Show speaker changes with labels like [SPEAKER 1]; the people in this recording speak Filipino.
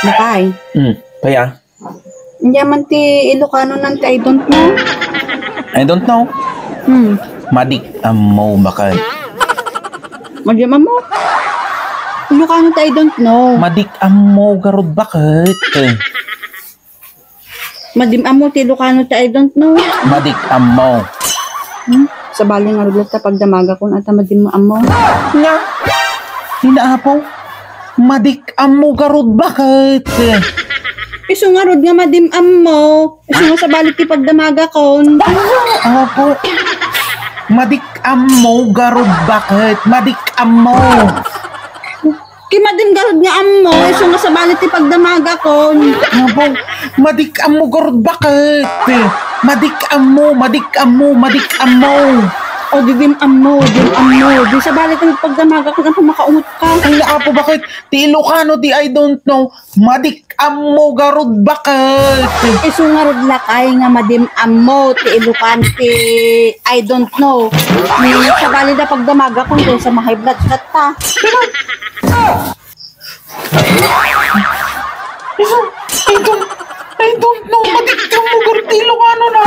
[SPEAKER 1] Nakay.
[SPEAKER 2] Kaya?
[SPEAKER 1] Hindi man ti Ilocano nanti, I don't know.
[SPEAKER 2] I don't know. Madik mo bakit?
[SPEAKER 1] Magyama mo. Ilocano ti I don't know.
[SPEAKER 2] Madik mo garod bakit?
[SPEAKER 1] Madim-amo ti Ilocano ti I don't know.
[SPEAKER 2] Madik mo.
[SPEAKER 1] Sa bali nga rudlat ta pagdamaga kun ata madim-amo.
[SPEAKER 2] Nga. Hinaapaw. Madik mo garod bakit?
[SPEAKER 1] Iso nga rod nga madim-amo. Iso nga sa bali ti pagdamaga kon.
[SPEAKER 2] Apo. Madik mo garod bakit? Madik mo.
[SPEAKER 1] Kimadim garod nga amo. Iso nga sa bali ti pagdamaga kon.
[SPEAKER 2] Apo. Madik mo garod bakit? Madik mo.
[SPEAKER 1] O dim-amo. Di sa bali ti pagdamaga kon ang makaungot ka.
[SPEAKER 2] Ay naapo bakit? Ti Ilocano ti I don't know. Madik mo garod bakit?
[SPEAKER 1] Iso nga rod lakay nga madim-amo ti Ilocano ti I don't know. Ni sa bali da pagdamaga kon sa high blood shot ta.
[SPEAKER 2] I don't know. Madik mo garod ti Ilocano na.